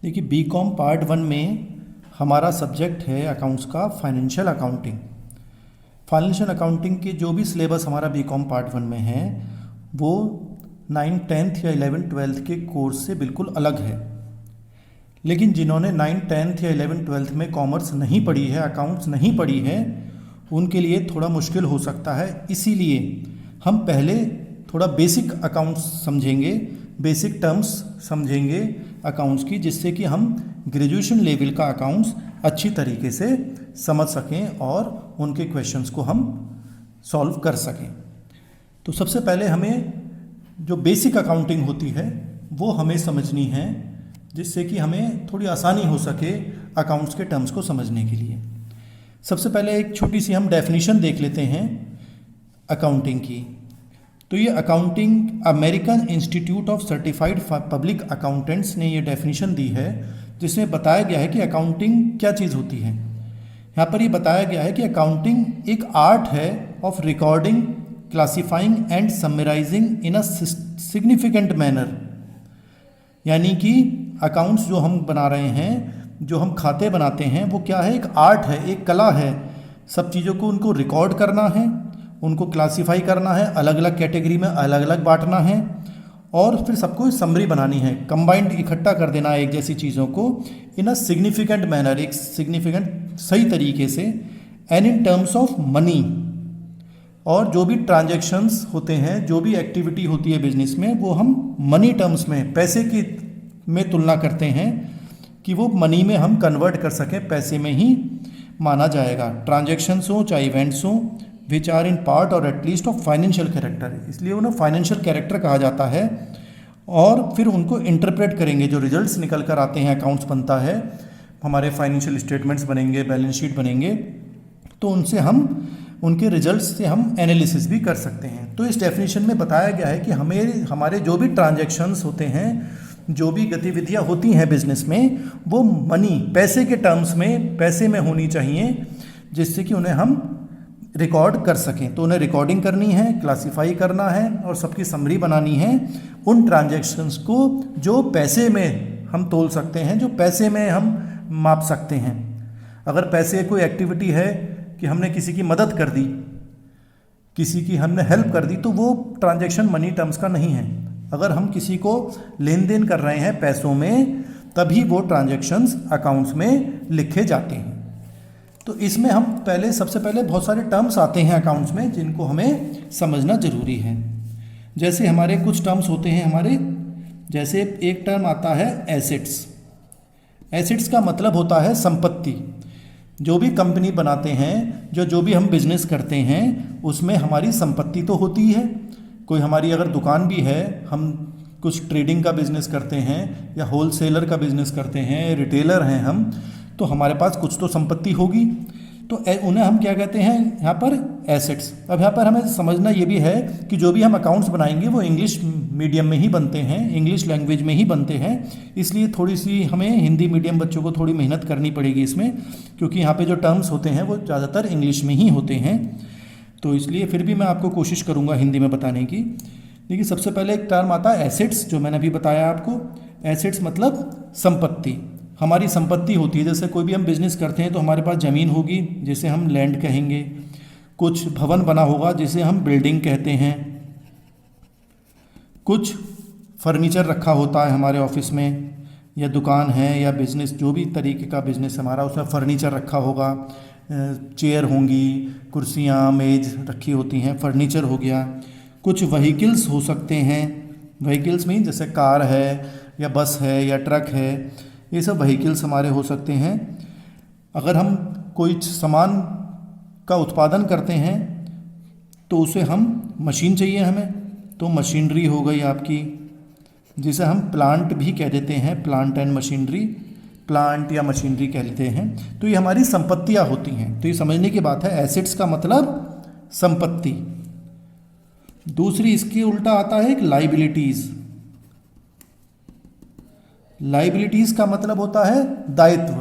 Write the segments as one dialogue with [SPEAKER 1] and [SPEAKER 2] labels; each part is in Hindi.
[SPEAKER 1] देखिए बीकॉम पार्ट 1 में हमारा सब्जेक्ट है अकाउंट्स का फाइनेंशियल अकाउंटिंग। फाइनेंशियल अकाउंटिंग के जो भी सिलेबस हमारा बीकॉम पार्ट 1 में है वो 9th 10th या 11th 12th के कोर्स से बिल्कुल अलग है। लेकिन जिन्होंने 9th 10th या 11th 12th में कॉमर्स नहीं पढ़ी है, अकाउंट्स नहीं पढ़ी है, उनके लिए थोड़ा मुश्किल हो सकता है। इसीलिए हम पहले थोड़ा बेसिक अकाउंट्स समझेंगे, बेसिक टर्म्स समझेंगे अकाउंट्स की, जिससे कि हम ग्रेजुएशन लेवल का अकाउंट्स अच्छी तरीके से समझ सकें और उनके क्वेश्चंस को हम सॉल्व कर सकें। तो सबसे पहले हमें जो बेसिक अकाउंटिंग होती है वो हमें समझनी है, जिससे कि हमें थोड़ी आसानी हो सके अकाउंट्स के टर्म्स को समझने के लिए। सबसे पहले एक छोटी सी हम डेफिनेशन देख लेते हैं अकाउंटिंग की। तो ये accounting American institute of certified public accountants ने ये डेफिनेशन दी है, जिसमें बताया गया है कि अकाउंटिंग क्या चीज़ होती है। यहाँ पर ये बताया गया है कि अकाउंटिंग एक आर्ट है of recording, classifying and summarising in a significant manner. यानी कि अकाउंट्स जो हम बना रहे हैं, जो हम खाते बनाते हैं, वो क्या है, एक आर्ट है, एक कला है। सब चीज़ों को उनको रिकॉर्ड करना है, उनको क्लासिफाई करना है, अलग अलग कैटेगरी में अलग अलग बांटना है और फिर सबको समरी बनानी है, कंबाइंड इकट्ठा कर देना है एक जैसी चीज़ों को इन अ सिग्निफिकेंट मैनर, एक सिग्निफिकेंट सही तरीके से, and in terms of money. और जो भी ट्रांजैक्शंस होते हैं, जो भी एक्टिविटी होती है बिजनेस में, वो हम मनी टर्म्स में, पैसे की में तुलना करते हैं कि वो मनी में हम कन्वर्ट कर सकें, पैसे में ही माना जाएगा। ट्रांजैक्शंस हो चाहे इवेंट्स हो, विच आर इन पार्ट और एटलीस्ट ऑफ फाइनेंशियल कैरेक्टर, इसलिए उन्हें फाइनेंशियल कैरेक्टर कहा जाता है। और फिर उनको इंटरप्रेट करेंगे, जो रिजल्ट्स निकल कर आते हैं, अकाउंट्स बनता है, हमारे फाइनेंशियल स्टेटमेंट्स बनेंगे, बैलेंस शीट बनेंगे, तो उनसे हम उनके रिजल्ट्स से हम एनालिसिस भी कर सकते हैं। तो इस डेफिनेशन में बताया गया है कि हमारे जो भी ट्रांजैक्शंस होते हैं, जो भी गतिविधियां होती हैं बिजनेस में, वो मनी, पैसे के टर्म्स में, पैसे में होनी चाहिए, जिससे कि उन्हें हम रिकॉर्ड कर सकें। तो उन्हें रिकॉर्डिंग करनी है, क्लासीफाई करना है और सबकी समरी बनानी है उन ट्रांजैक्शंस को जो पैसे में हम तोल सकते हैं, जो पैसे में हम माप सकते हैं। अगर पैसे कोई एक्टिविटी है कि हमने किसी की मदद कर दी, किसी की हमने हेल्प कर दी, तो वो ट्रांजैक्शन मनी टर्म्स का नहीं है। अगर हम किसी को लेन देन कर रहे हैं पैसों में, तभी वो ट्रांजैक्शंस अकाउंट्स में लिखे जाते हैं। तो इसमें हम सबसे पहले बहुत सारे टर्म्स आते हैं अकाउंट्स में, जिनको हमें समझना ज़रूरी है। जैसे हमारे कुछ टर्म्स होते हैं जैसे एक टर्म आता है एसेट्स। एसेट्स का मतलब होता है संपत्ति। जो भी कंपनी बनाते हैं, जो भी हम बिजनेस करते हैं, उसमें हमारी संपत्ति तो होती है। कोई हमारी अगर दुकान भी है, हम कुछ ट्रेडिंग का बिजनेस करते हैं या होलसेलर का बिजनेस करते हैं, रिटेलर हैं हम, तो हमारे पास कुछ तो संपत्ति होगी। तो उन्हें हम क्या कहते हैं यहाँ पर, एसेट्स। अब यहाँ पर हमें समझना ये भी है कि जो भी हम अकाउंट्स बनाएंगे वो इंग्लिश मीडियम में ही बनते हैं, इंग्लिश लैंग्वेज में ही बनते हैं। इसलिए थोड़ी सी हमें हिंदी मीडियम बच्चों को थोड़ी मेहनत करनी पड़ेगी इसमें, क्योंकि यहाँ पे जो टर्म्स होते हैं वो ज़्यादातर इंग्लिश में ही होते हैं। तो इसलिए फिर भी मैं आपको कोशिश करूँगा हिंदी में बताने की। देखिए सबसे पहले एक टर्म आता है एसेट्स, जो मैंने अभी बताया आपको। एसेट्स मतलब संपत्ति, हमारी संपत्ति होती है। जैसे कोई भी हम बिजनेस करते हैं तो हमारे पास ज़मीन होगी, जिसे हम लैंड कहेंगे। कुछ भवन बना होगा, जिसे हम बिल्डिंग कहते हैं। कुछ फर्नीचर रखा होता है हमारे ऑफिस में, या दुकान है, या बिजनेस, जो भी तरीके का बिजनेस हमारा, उसमें फर्नीचर रखा होगा। चेयर होंगी, कुर्सियाँ, मेज रखी होती हैं, फर्नीचर हो गया। कुछ व्हीकल्स हो सकते हैं। व्हीकल्स में जैसे कार है या बस है या ट्रक है, ये सब व्हीकल्स हमारे हो सकते हैं। अगर हम कोई सामान का उत्पादन करते हैं तो उसे हम मशीन चाहिए हमें, तो मशीनरी हो गई आपकी, जिसे हम प्लांट भी कह देते हैं, प्लांट एंड मशीनरी, प्लांट या मशीनरी कह लेते हैं। तो ये हमारी संपत्तियां होती हैं। तो ये समझने की बात है, एसेट्स का मतलब संपत्ति। दूसरी इसके उल्टा आता है एक लाइबिलिटीज। लाइबिलिटीज का मतलब होता है दायित्व,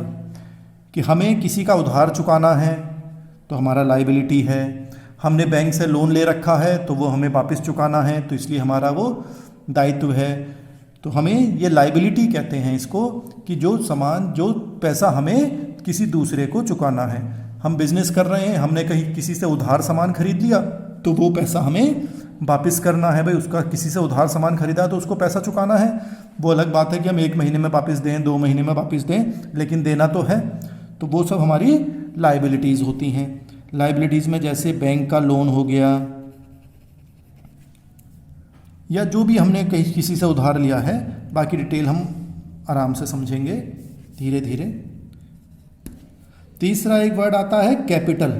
[SPEAKER 1] कि हमें किसी का उधार चुकाना है तो हमारा लाइबिलिटी है। हमने बैंक से लोन ले रखा है तो वो हमें वापस चुकाना है, तो इसलिए हमारा वो दायित्व है। तो हमें ये लाइबिलिटी कहते हैं इसको, कि जो पैसा हमें किसी दूसरे को चुकाना है। हम बिजनेस कर रहे हैं, हमने कहीं किसी से उधार सामान खरीद लिया तो वो पैसा हमें वापस करना है। भाई उसका किसी से उधार सामान खरीदा तो उसको पैसा चुकाना है। वो अलग बात है कि हम 1 महीने में वापस दें, 2 महीने में वापस दें, लेकिन देना तो है। तो वो सब हमारी लाइबिलिटीज़ होती हैं। लाइबिलिटीज़ में जैसे बैंक का लोन हो गया, या जो भी हमने कहीं किसी से उधार लिया है, बाकी डिटेल हम आराम से समझेंगे धीरे धीरे। तीसरा एक वर्ड आता है कैपिटल।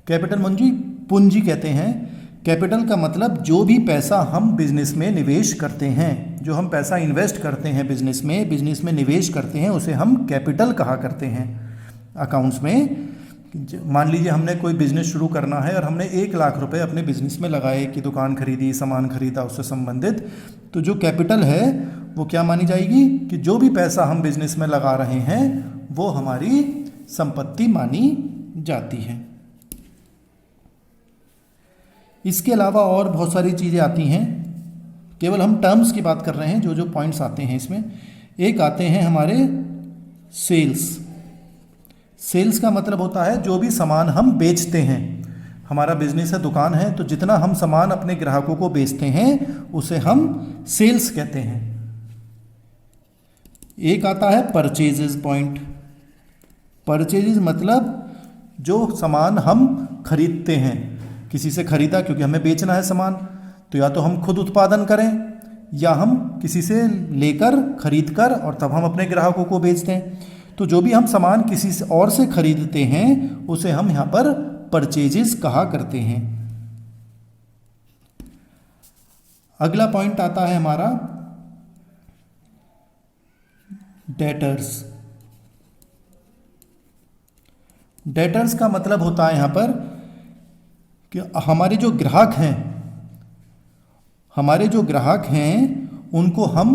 [SPEAKER 1] कैपिटल पूंजी कहते हैं। कैपिटल का मतलब जो भी पैसा हम बिजनेस में निवेश करते हैं, जो हम पैसा इन्वेस्ट करते हैं बिजनेस में निवेश करते हैं, उसे हम कैपिटल कहा करते हैं अकाउंट्स में। मान लीजिए हमने कोई बिजनेस शुरू करना है और हमने 1 लाख रुपए अपने बिजनेस में लगाए, कि दुकान खरीदी, सामान खरीदा उससे संबंधित, तो जो कैपिटल है वो क्या मानी जाएगी, कि जो भी पैसा हम बिजनेस में लगा रहे हैं वो हमारी संपत्ति मानी जाती है। इसके अलावा और बहुत सारी चीज़ें आती हैं, केवल हम टर्म्स की बात कर रहे हैं। जो जो पॉइंट्स आते हैं इसमें, एक आते हैं हमारे सेल्स। सेल्स का मतलब होता है जो भी सामान हम बेचते हैं। हमारा बिजनेस है, दुकान है, तो जितना हम सामान अपने ग्राहकों को बेचते हैं उसे हम सेल्स कहते हैं। एक आता है परचेजेस पॉइंट। परचेजेस मतलब जो सामान हम खरीदते हैं, किसी से खरीदा क्योंकि हमें बेचना है सामान, तो या तो हम खुद उत्पादन करें या हम किसी से लेकर खरीद कर और तब हम अपने ग्राहकों को बेचते हैं। तो जो भी हम सामान किसी से और से खरीदते हैं उसे हम यहाँ पर परचेजेस कहा करते हैं। अगला पॉइंट आता है हमारा डेटर्स। डेटर्स का मतलब होता है यहाँ पर कि हमारे जो ग्राहक हैं उनको हम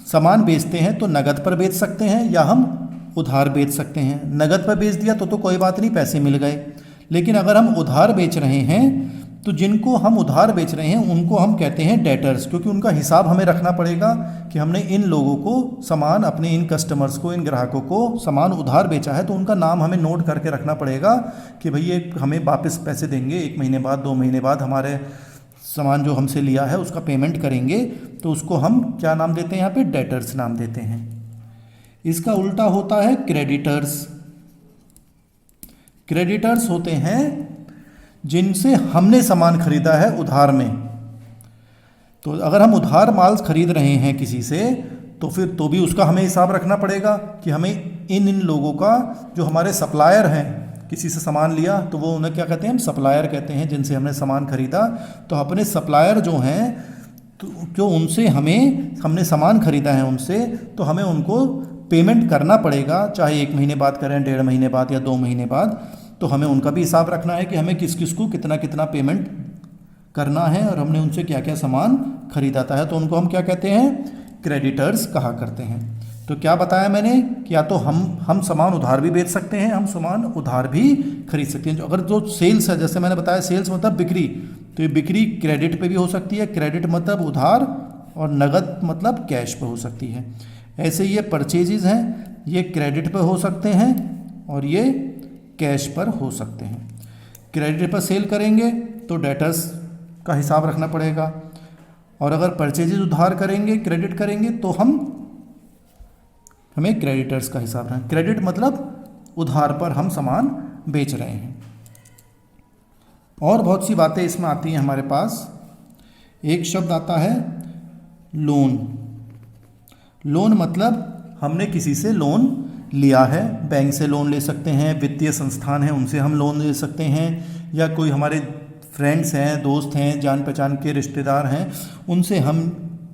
[SPEAKER 1] सामान बेचते हैं तो नगद पर बेच सकते हैं या हम उधार बेच सकते हैं। नगद पर बेच दिया तो कोई बात नहीं, पैसे मिल गए। लेकिन अगर हम उधार बेच रहे हैं तो जिनको हम उधार बेच रहे हैं उनको हम कहते हैं डेटर्स, क्योंकि उनका हिसाब हमें रखना पड़ेगा कि हमने इन लोगों को सामान, अपने इन कस्टमर्स को, इन ग्राहकों को सामान उधार बेचा है, तो उनका नाम हमें नोट करके रखना पड़ेगा कि भाई ये हमें वापस पैसे देंगे 1 महीने बाद, 2 महीने बाद हमारे सामान जो हमसे लिया है उसका पेमेंट करेंगे। तो उसको हम क्या नाम देते हैं, यहाँ पे डेटर्स नाम देते हैं। इसका उल्टा होता है क्रेडिटर्स। क्रेडिटर्स होते हैं जिनसे हमने सामान खरीदा है उधार में। तो अगर हम उधार माल खरीद रहे हैं किसी से तो फिर तो भी उसका हमें हिसाब रखना पड़ेगा कि हमें इन लोगों का, जो हमारे सप्लायर हैं, किसी से सामान लिया तो वो उन्हें क्या कहते हैं, हम सप्लायर कहते हैं, जिनसे हमने सामान खरीदा। तो अपने सप्लायर जो हैं, तो जो उनसे हमने सामान खरीदा है उनसे, तो हमें उनको पेमेंट करना पड़ेगा, चाहे 1 महीने बाद करें, 1.5 महीने बाद या 2 महीने बाद। तो हमें उनका भी हिसाब रखना है कि हमें किस किस को कितना कितना पेमेंट करना है और हमने उनसे क्या क्या सामान खरीदा था। तो उनको हम क्या कहते हैं, क्रेडिटर्स कहा करते हैं। तो क्या बताया मैंने कि या तो हम सामान उधार भी बेच सकते हैं, हम सामान उधार भी खरीद सकते हैं। अगर जो सेल्स है, जैसे मैंने बताया सेल्स मतलब बिक्री, तो ये बिक्री क्रेडिट पे भी हो सकती है। क्रेडिट मतलब उधार, और नगद मतलब कैश पे हो सकती है। ऐसे ये परचेजेज हैं, ये क्रेडिट पे हो सकते हैं और ये कैश पर हो सकते हैं। क्रेडिट पर सेल करेंगे तो डेटर्स का हिसाब रखना पड़ेगा, और अगर परचेजेज उधार करेंगे, क्रेडिट करेंगे, तो हमें क्रेडिटर्स का हिसाब रखना। क्रेडिट मतलब उधार पर हम सामान बेच रहे हैं। और बहुत सी बातें इसमें आती हैं हमारे पास। एक शब्द आता है लोन। लोन मतलब हमने किसी से लोन लिया है, बैंक से लोन ले सकते हैं, वित्तीय संस्थान है उनसे हम लोन ले सकते हैं, या कोई हमारे फ्रेंड्स हैं, दोस्त हैं, जान पहचान के रिश्तेदार हैं, उनसे हम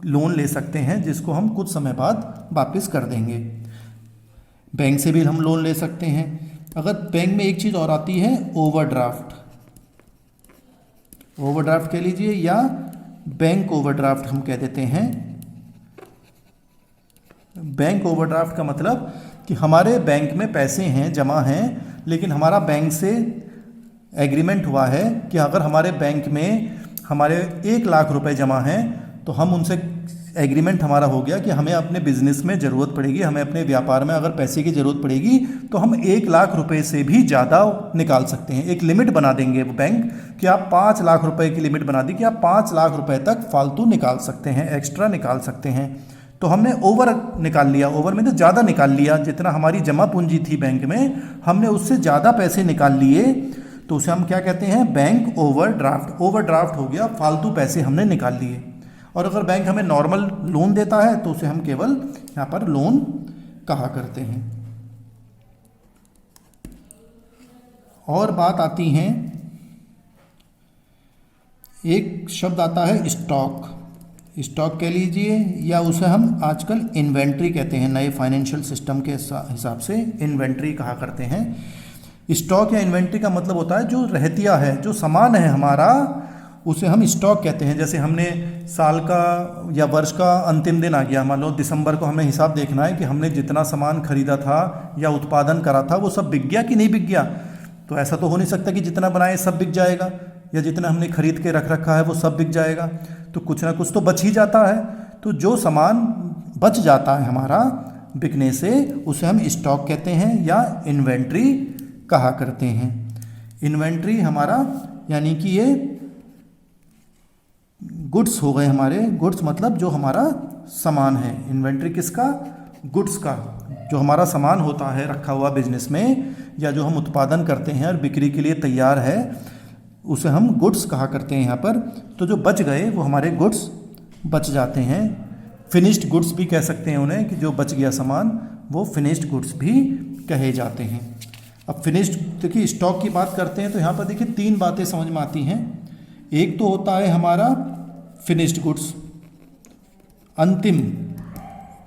[SPEAKER 1] लोन ले सकते हैं, जिसको हम कुछ समय बाद वापस कर देंगे। बैंक से भी हम लोन ले सकते हैं। अगर बैंक में एक चीज़ और आती है ओवरड्राफ्ट। ओवरड्राफ्ट कह लीजिए या बैंक ओवरड्राफ्ट हम कह देते हैं। बैंक ओवरड्राफ्ट का मतलब कि हमारे बैंक में पैसे हैं, जमा हैं, लेकिन हमारा बैंक से एग्रीमेंट हुआ है कि अगर हमारे बैंक में हमारे 1 लाख रुपए जमा हैं तो हम उनसे एग्रीमेंट हमारा हो गया कि हमें अपने बिजनेस में ज़रूरत पड़ेगी, हमें अपने व्यापार में अगर पैसे की ज़रूरत पड़ेगी तो हम 1 लाख रुपए से भी ज़्यादा निकाल सकते हैं। एक लिमिट बना देंगे वो बैंक कि आप 5 लाख रुपए की लिमिट बना दी कि आप 5 लाख रुपए तक फालतू निकाल सकते हैं, एक्स्ट्रा निकाल सकते हैं। तो हमने ओवर निकाल लिया, ओवर में तो ज़्यादा निकाल लिया, जितना हमारी जमा पूंजी थी बैंक में हमने उससे ज़्यादा पैसे निकाल लिए, तो उसे हम क्या कहते हैं, बैंक ओवरड्राफ्ट। ओवरड्राफ्ट हो गया, फालतू पैसे हमने निकाल लिए। और अगर बैंक हमें नॉर्मल लोन देता है तो उसे हम केवल यहाँ पर लोन कहा करते हैं। और बात आती है, एक शब्द आता है स्टॉक। स्टॉक कह लीजिए या उसे हम आजकल इन्वेंट्री कहते हैं, नए फाइनेंशियल सिस्टम के हिसाब से इन्वेंट्री कहा करते हैं। स्टॉक या इन्वेंट्री का मतलब होता है जो रहतिया है, जो सामान है हमारा, उसे हम स्टॉक कहते हैं। जैसे हमने साल का या वर्ष का अंतिम दिन आ गया, मान लो दिसंबर को हमें हिसाब देखना है कि हमने जितना सामान खरीदा था या उत्पादन करा था वो सब बिक गया कि नहीं बिक गया। तो ऐसा तो हो नहीं सकता कि जितना बनाए सब बिक जाएगा या जितना हमने खरीद के रख रखा है वो सब बिक जाएगा, तो कुछ ना कुछ तो बच ही जाता है। तो जो सामान बच जाता है हमारा बिकने से उसे हम स्टॉक कहते हैं या इन्वेंट्री कहा करते हैं। इन्वेंट्री हमारा यानी कि ये गुड्स हो गए हमारे, गुड्स मतलब जो हमारा सामान है। इन्वेंट्री किसका, गुड्स का, जो हमारा सामान होता है रखा हुआ बिजनेस में या जो हम उत्पादन करते हैं और बिक्री के लिए तैयार है उसे हम गुड्स कहा करते हैं यहाँ पर। तो जो बच गए वो हमारे गुड्स बच जाते हैं। फिनिश्ड गुड्स भी कह सकते हैं उन्हें, कि जो बच गया सामान वो फिनिश्ड गुड्स भी कहे जाते हैं। अब फिनिश्ड, देखिए स्टॉक की बात करते हैं तो यहाँ पर देखिए 3 बातें समझ में आती हैं। एक तो होता है हमारा फिनिश्ड गुड्स, अंतिम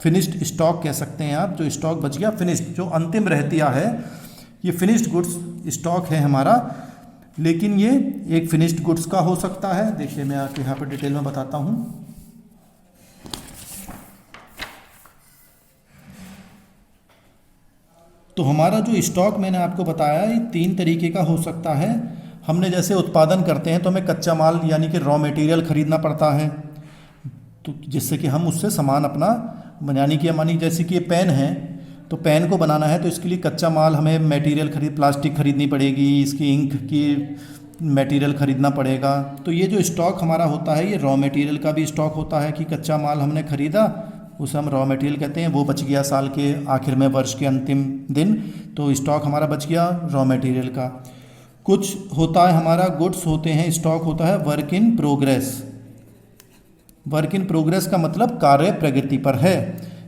[SPEAKER 1] फिनिश्ड स्टॉक कह सकते हैं आप, जो स्टॉक बच गया फिनिश्ड, जो अंतिम रहतिया है, ये फिनिश्ड गुड्स स्टॉक है हमारा। लेकिन ये एक फिनिश्ड गुड्स का हो सकता है, देखिए मैं आपको यहाँ पर डिटेल में बताता हूँ। तो हमारा जो स्टॉक मैंने आपको बताया ये 3 तरीके का हो सकता है। हमने जैसे उत्पादन करते हैं तो हमें कच्चा माल यानी कि रॉ मटेरियल खरीदना पड़ता है, तो जिससे कि हम उससे सामान अपना यानी कि मानी जैसे कि ये पेन है, तो पेन को बनाना है तो इसके लिए कच्चा माल हमें मटेरियल प्लास्टिक खरीदनी पड़ेगी, इसकी इंक की मटेरियल खरीदना पड़ेगा। तो ये जो स्टॉक हमारा होता है ये रॉ मटेरियल का भी स्टॉक होता है कि कच्चा माल हमने खरीदा, उसे हम रॉ मटेरियल कहते हैं, वो बच गया साल के आखिर में, वर्ष के अंतिम दिन, तो स्टॉक हमारा बच गया रॉ मटेरियल का। कुछ होता है हमारा गुड्स होते हैं, स्टॉक होता है work in progress. Work in progress का मतलब कार्य प्रगति पर है,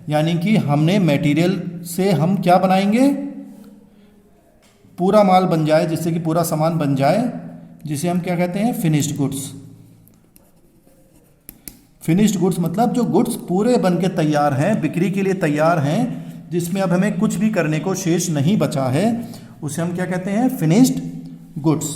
[SPEAKER 1] यानी कि हमने मटेरियल से हम क्या बनाएंगे, पूरा माल बन जाए, जिससे कि पूरा सामान बन जाए, जिसे हम क्या कहते हैं, फिनिश्ड गुड्स। फिनिश्ड गुड्स मतलब जो गुड्स पूरे बन के तैयार हैं, बिक्री के लिए तैयार हैं, जिसमें अब हमें कुछ भी करने को शेष नहीं बचा है, उसे हम क्या कहते हैं, फिनिश्ड गुड्स।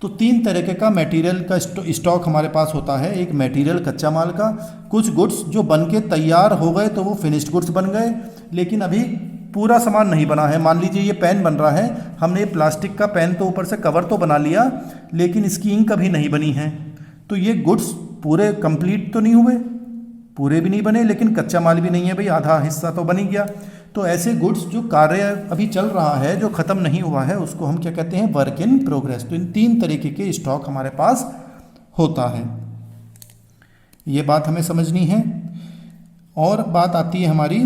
[SPEAKER 1] तो 3 तरह का मटेरियल का स्टॉक हमारे पास होता है। एक मटेरियल कच्चा माल का, कुछ गुड्स जो बन के तैयार हो गए तो वो फिनिश्ड गुड्स बन गए, लेकिन अभी पूरा सामान नहीं बना है। मान लीजिए ये पेन बन रहा है, हमने ये प्लास्टिक का पेन तो ऊपर से कवर तो बना लिया, लेकिन इसकी इंक अभी नहीं बनी है, तो ये गुड्स पूरे कंप्लीट तो नहीं हुए, पूरे भी नहीं बने, लेकिन कच्चा माल भी नहीं है भाई, आधा हिस्सा तो बन ही गया। तो ऐसे गुड्स जो कार्य अभी चल रहा है, जो ख़त्म नहीं हुआ है, उसको हम क्या कहते हैं, वर्क इन प्रोग्रेस। तो इन 3 तरीके के स्टॉक हमारे पास होता है, ये बात हमें समझनी है। और बात आती है हमारी,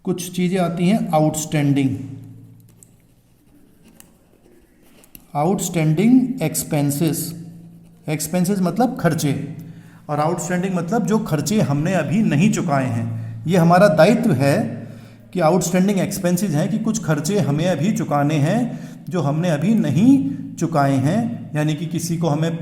[SPEAKER 1] कुछ चीज़ें आती हैं आउटस्टैंडिंग। आउटस्टैंडिंग एक्सपेंसेस, एक्सपेंसेस मतलब खर्चे, और आउटस्टैंडिंग मतलब जो खर्चे हमने अभी नहीं चुकाए हैं। ये हमारा दायित्व है कि आउटस्टैंडिंग एक्सपेंसेस हैं कि कुछ खर्चे हमें अभी चुकाने हैं जो हमने अभी नहीं चुकाए हैं, यानी कि किसी को हमें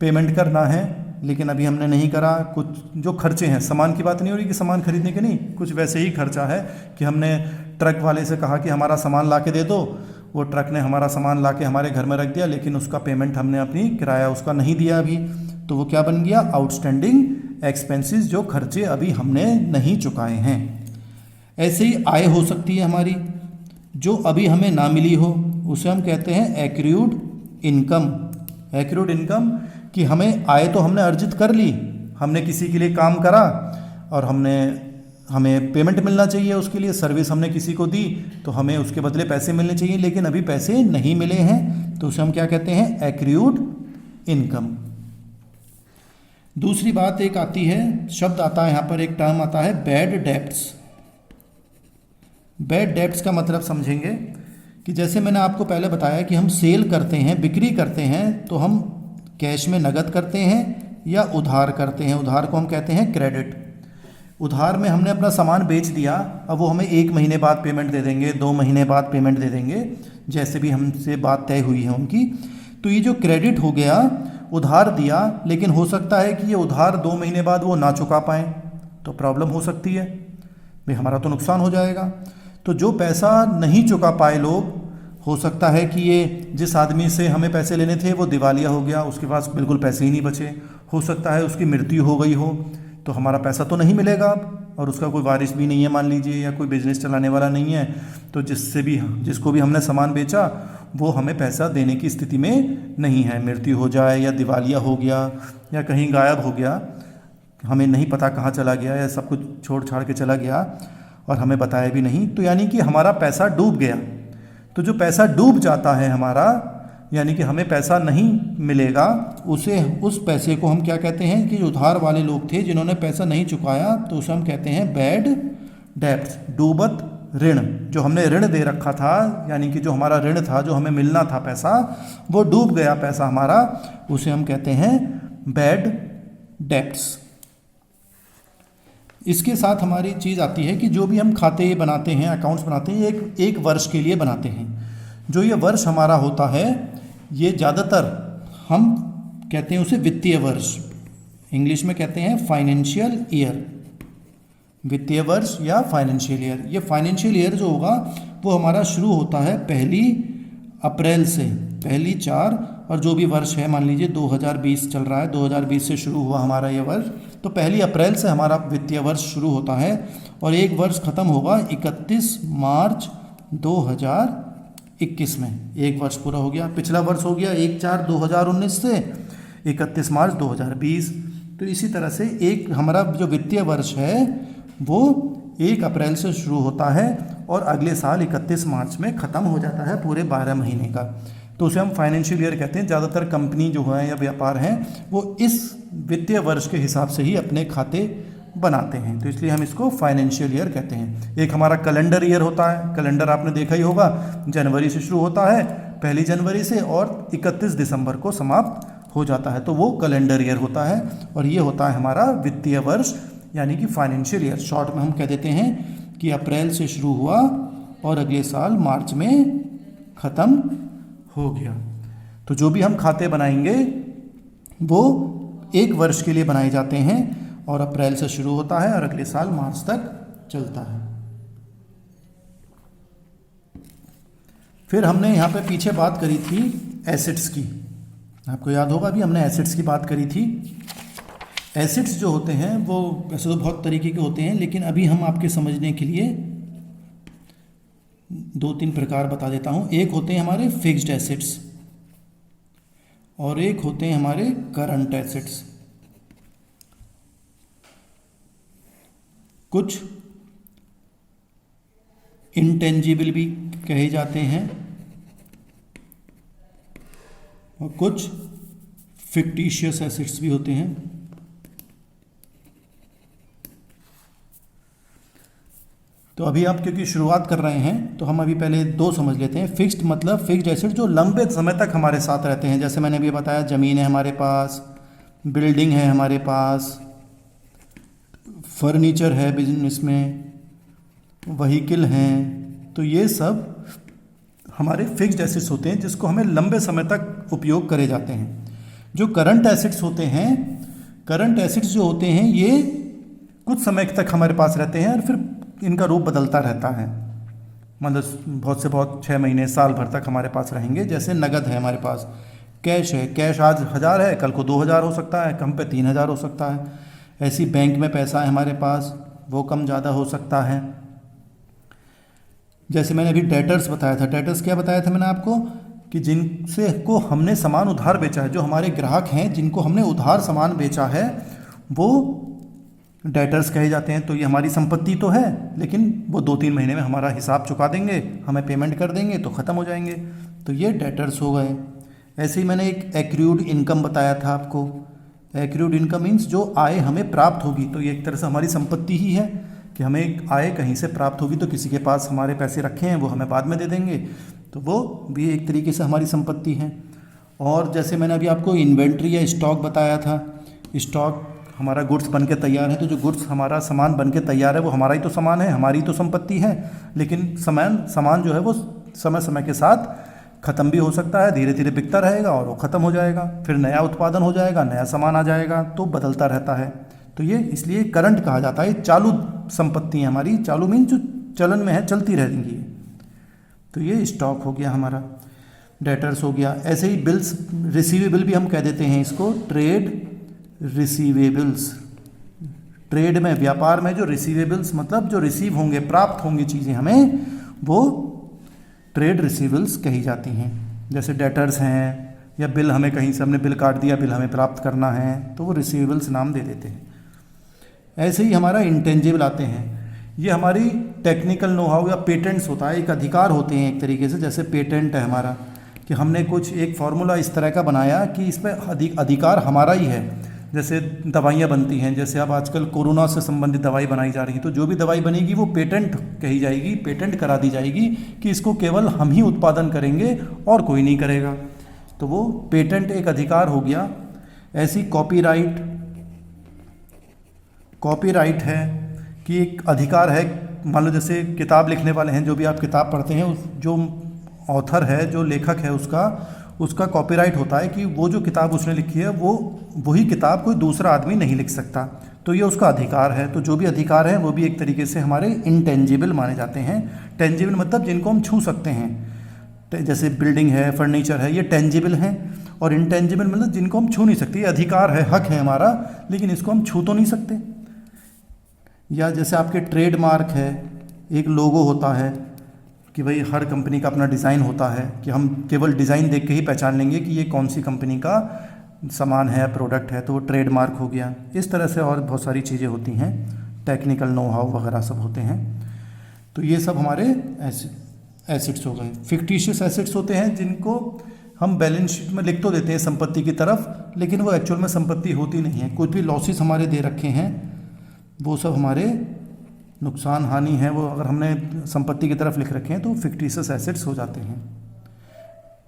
[SPEAKER 1] पेमेंट करना है लेकिन अभी हमने नहीं करा। कुछ जो खर्चे हैं, सामान की बात नहीं हो रही कि सामान खरीदने के नहीं, कुछ वैसे ही खर्चा है कि हमने ट्रक वाले से कहा कि हमारा सामान ला के दे दो, वो ट्रक ने हमारा सामान ला के हमारे घर में रख दिया, लेकिन उसका पेमेंट हमने अपनी किराया उसका नहीं दिया अभी, तो वो क्या बन गया, आउटस्टैंडिंग एक्सपेंसेस, जो खर्चे अभी हमने नहीं चुकाए हैं। ऐसे ही आय हो सकती है हमारी जो अभी हमें ना मिली हो, उसे हम कहते हैं एक्रूड इनकम। एक्रूड इनकम कि हमें आय तो हमने अर्जित कर ली, हमने किसी के लिए काम करा और हमें पेमेंट मिलना चाहिए, उसके लिए सर्विस हमने किसी को दी तो हमें उसके बदले पैसे मिलने चाहिए, लेकिन अभी पैसे नहीं मिले हैं, तो उसे हम क्या कहते हैं, एक्रूड इनकम। दूसरी बात एक आती है, शब्द आता है यहाँ पर, एक टर्म आता है बैड डेब्ट्स। बैड डेब्ट्स का मतलब समझेंगे कि जैसे मैंने आपको पहले बताया कि हम सेल करते हैं, बिक्री करते हैं, तो हम कैश में नगद करते हैं या उधार करते हैं। उधार को हम कहते हैं क्रेडिट। उधार में हमने अपना सामान बेच दिया, अब वो हमें 1 महीने बाद पेमेंट दे देंगे, 2 महीने बाद पेमेंट दे देंगे, जैसे भी हमसे बात तय हुई है उनकी। तो ये जो क्रेडिट हो गया, उधार दिया, लेकिन हो सकता है कि ये उधार 2 महीने बाद वो ना चुका पाएँ, तो प्रॉब्लम हो सकती है, भाई हमारा तो नुकसान हो जाएगा। तो जो पैसा नहीं चुका पाए लोग, हो सकता है कि ये जिस आदमी से हमें पैसे लेने थे वो दिवालिया हो गया, उसके पास बिल्कुल पैसे ही नहीं बचे, हो सकता है उसकी मृत्यु हो गई हो, तो हमारा पैसा तो नहीं मिलेगा अब, और उसका कोई वारिस भी नहीं है मान लीजिए, या कोई बिजनेस चलाने वाला नहीं है, तो जिसको भी हमने सामान बेचा वो हमें पैसा देने की स्थिति में नहीं है। मृत्यु हो जाए या दिवालिया हो गया या कहीं गायब हो गया, हमें नहीं पता कहाँ चला गया, या सब कुछ छोड़ छाड़ के चला गया और हमें बताया भी नहीं, तो यानी कि हमारा पैसा डूब गया। तो जो पैसा डूब जाता है हमारा, यानी कि हमें पैसा नहीं मिलेगा, उस पैसे को हम क्या कहते हैं कि उधार वाले लोग थे जिन्होंने पैसा नहीं चुकाया, तो उसे हम कहते हैं बैड डेब्ट्स, डूबत ऋण। जो हमने ऋण दे रखा था, यानी कि जो हमारा ऋण था, जो हमें मिलना था पैसा, वो डूब गया पैसा हमारा, उसे हम कहते हैं बैड डेब्ट्स। इसके साथ हमारी चीज़ आती है कि जो भी हम खाते बनाते हैं, अकाउंट्स बनाते हैं, एक वर्ष के लिए बनाते हैं। जो ये वर्ष हमारा होता है, ये ज़्यादातर हम कहते हैं उसे वित्तीय वर्ष, इंग्लिश में कहते हैं फाइनेंशियल ईयर, वित्तीय वर्ष या फाइनेंशियल ईयर। ये फाइनेंशियल ईयर जो होगा वो हमारा शुरू होता है 1 अप्रैल से, 1 और जो भी वर्ष है, मान लीजिए 2020 चल रहा है, 2020 से शुरू हुआ हमारा ये वर्ष, तो 1 अप्रैल से हमारा वित्तीय वर्ष शुरू होता है और एक वर्ष खत्म होगा 31 मार्च 2021 में। एक वर्ष पूरा हो गया, पिछला वर्ष हो गया 1/4/2019 से 31 मार्च 2020। तो इसी तरह से एक हमारा जो वित्तीय वर्ष है वो 1 अप्रैल से शुरू होता है और अगले साल 31 मार्च में ख़त्म हो जाता है, पूरे 12 महीने का। तो उसे हम फाइनेंशियल ईयर कहते हैं। ज़्यादातर कंपनी जो है या व्यापार हैं वो इस वित्तीय वर्ष के हिसाब से ही अपने खाते बनाते हैं, तो इसलिए हम इसको फाइनेंशियल ईयर कहते हैं। एक हमारा कैलेंडर ईयर होता है, कैलेंडर आपने देखा ही होगा, जनवरी से शुरू होता है, 1 जनवरी से, और 31 दिसंबर को समाप्त हो जाता है, तो वो कैलेंडर ईयर होता है। और ये होता है हमारा वित्तीय वर्ष, यानी कि फाइनेंशियल ईयर। शॉर्ट में हम कह देते हैं कि अप्रैल से शुरू हुआ और अगले साल मार्च में ख़त्म हो गया। तो जो भी हम खाते बनाएंगे वो एक वर्ष के लिए बनाए जाते हैं और अप्रैल से शुरू होता है और अगले साल मार्च तक चलता है। फिर हमने यहाँ पे पीछे बात करी थी एसेट्स की, आपको याद होगा अभी हमने एसेट्स की बात करी थी। एसेट्स जो होते हैं वो वैसे तो बहुत तरीके के होते हैं, लेकिन अभी हम आपके समझने के लिए 2-3 प्रकार बता देता हूँ। एक होते हैं हमारे फिक्स्ड एसेट्स और एक होते हैं हमारे करंट एसेट्स। कुछ इंटेंजिबल भी कहे जाते हैं और कुछ फिक्टिशियस एसेट्स भी होते हैं। तो अभी आप क्योंकि शुरुआत कर रहे हैं तो हम अभी पहले 2 समझ लेते हैं। फिक्स्ड मतलब फिक्स्ड एसेट जो लंबे समय तक हमारे साथ रहते हैं, जैसे मैंने अभी बताया ज़मीन है हमारे पास, बिल्डिंग है हमारे पास, फर्नीचर है बिजनेस में, व्हीकल हैं, तो ये सब हमारे फिक्स्ड एसेट्स होते हैं जिसको हमें लंबे समय तक उपयोग करे जाते हैं। जो करंट एसेट्स होते हैं, करंट एसेट्स जो होते हैं ये कुछ समय तक हमारे पास रहते हैं और फिर इनका रूप बदलता रहता है, मतलब बहुत से बहुत 6 महीने साल भर तक हमारे पास रहेंगे। जैसे नगद है हमारे पास, कैश है, कैश आज 1000 है, कल को 2000 हो सकता है, कम पे 3000 हो सकता है। ऐसी बैंक में पैसा है हमारे पास, वो कम ज़्यादा हो सकता है। जैसे मैंने अभी डेटर्स बताया था, डेटर्स क्या बताया था मैंने आपको कि जिनसे को हमने सामान उधार बेचा है, जो हमारे ग्राहक हैं जिनको हमने उधार सामान बेचा है, वो डेटर्स कहे जाते हैं। तो ये हमारी संपत्ति तो है, लेकिन वो 2-3 महीने में हमारा हिसाब चुका देंगे, हमें पेमेंट कर देंगे तो ख़त्म हो जाएंगे। तो ये डेटर्स हो गए। ऐसे ही मैंने एक एक्रूड इनकम बताया था आपको। एक्रूड इनकम मीन्स जो आय हमें प्राप्त होगी, तो ये एक तरह से हमारी संपत्ति ही है कि हमें एक आय कहीं से प्राप्त होगी, तो किसी के पास हमारे पैसे रखे हैं वो हमें बाद में दे देंगे, तो वो भी एक तरीके से हमारी संपत्ति है। और जैसे मैंने अभी आपको इन्वेंट्री या स्टॉक बताया था, स्टॉक हमारा गुड्स बन के तैयार है, तो जो गुड्स हमारा सामान बन के तैयार है वो हमारा ही तो सामान है, हमारी तो संपत्ति है। लेकिन सामान जो है वो समय समय के साथ ख़त्म भी हो सकता है, धीरे धीरे बिकता रहेगा और वो ख़त्म हो जाएगा, फिर नया उत्पादन हो जाएगा, नया सामान आ जाएगा, तो बदलता रहता है। तो ये इसलिए करंट कहा जाता है। चालू संपत्ति है हमारी, चालू मीन जो चलन में है, चलती रहेंगी। तो ये स्टॉक हो गया हमारा, डेटर्स हो गया। ऐसे ही बिल्स, रिसीवेबल भी हम कह देते हैं इसको, ट्रेड रिसीवेबल्स। ट्रेड में, व्यापार में जो रिसीवेबल्स मतलब जो रिसीव होंगे, प्राप्त होंगी चीज़ें हमें, वो ट्रेड रिसीवेबल्स कही जाती हैं। जैसे डेटर्स हैं, या बिल हमें कहीं से हमने बिल काट दिया, बिल हमें प्राप्त करना है, तो वो रिसीवेबल्स नाम दे देते हैं। ऐसे ही हमारा इंटेंजिबल आते हैं। ये हमारी टेक्निकल नो हाउ या पेटेंट्स होता है, एक अधिकार होते हैं एक तरीके से। जैसे पेटेंट है हमारा, कि हमने कुछ एक फार्मूला इस तरह का बनाया कि इस पर अधिकार हमारा ही है। जैसे दवाइयाँ बनती हैं, जैसे अब आजकल कोरोना से संबंधित दवाई बनाई जा रही है, तो जो भी दवाई बनेगी वो पेटेंट कही जाएगी, पेटेंट करा दी जाएगी कि इसको केवल हम ही उत्पादन करेंगे और कोई नहीं करेगा, तो वो पेटेंट एक अधिकार हो गया। ऐसी कॉपीराइट है कि एक अधिकार है। मान लो जैसे किताब लिखने वाले हैं, जो भी आप किताब पढ़ते हैं, जो ऑथर है, जो लेखक है, उसका कॉपीराइट होता है कि वो जो किताब उसने लिखी है वो वही किताब कोई दूसरा आदमी नहीं लिख सकता, तो ये उसका अधिकार है। तो जो भी अधिकार है वो भी एक तरीके से हमारे इंटेंजिबल माने जाते हैं। टेंजिबल मतलब जिनको हम छू सकते हैं, जैसे बिल्डिंग है, फर्नीचर है, ये टेंजिबल हैं। और इंटेंजिबल मतलब जिनको हम छू नहीं सकते, ये अधिकार है, हक है हमारा, लेकिन इसको हम छू तो नहीं सकते। या जैसे आपके ट्रेडमार्क है, एक लोगो होता है कि भाई हर कंपनी का अपना डिज़ाइन होता है, कि हम केवल डिज़ाइन देख के ही पहचान लेंगे कि ये कौन सी कंपनी का सामान है, प्रोडक्ट है, तो वो ट्रेडमार्क हो गया। इस तरह से और बहुत सारी चीज़ें होती हैं, टेक्निकल नो हाउ वगैरह सब होते हैं। तो ये सब हमारे एसेट्स हो गए। फिक्टिशियस एसेट्स होते हैं जिनको हम बैलेंस शीट में लिख तो देते हैं संपत्ति की तरफ, लेकिन वो एक्चुअल में संपत्ति होती नहीं है। कुछ भी लॉसेस हमारे दे रखे हैं, वो सब हमारे नुकसान हानि है, वो अगर हमने संपत्ति की तरफ लिख रखे हैं तो फिक्टिशियस एसेट्स हो जाते हैं।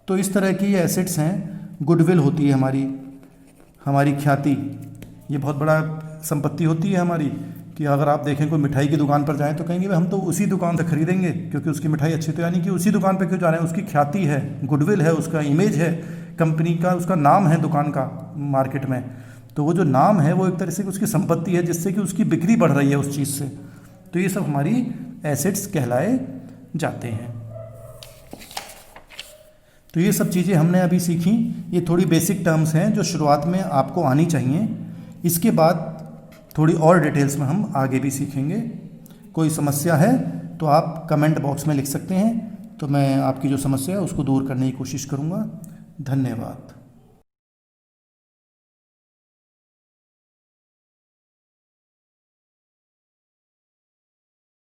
[SPEAKER 1] तो इस तरह की ये एसेट्स हैं। गुडविल होती है हमारी ख्याति, ये बहुत बड़ा संपत्ति होती है हमारी, कि अगर आप देखें कोई मिठाई की दुकान पर जाएं तो कहेंगे भाई हम तो उसी दुकान से खरीदेंगे क्योंकि उसकी मिठाई अच्छी, तो यानी कि उसी दुकान पर क्यों जा रहे हैं, उसकी ख्याति है, गुडविल है, उसका इमेज है, कंपनी का उसका नाम है दुकान का मार्केट में। तो वो जो नाम है वो एक तरह से उसकी संपत्ति है, जिससे कि उसकी बिक्री बढ़ रही है उस चीज़ से। तो ये सब हमारी एसेट्स कहलाए जाते हैं। तो ये सब चीज़ें हमने अभी सीखी। ये थोड़ी बेसिक टर्म्स हैं जो शुरुआत में आपको आनी चाहिए। इसके बाद थोड़ी और डिटेल्स में हम आगे भी सीखेंगे। कोई समस्या है तो आप कमेंट बॉक्स में लिख सकते हैं, तो मैं आपकी जो समस्या है उसको दूर करने की कोशिश करूँगा। धन्यवाद।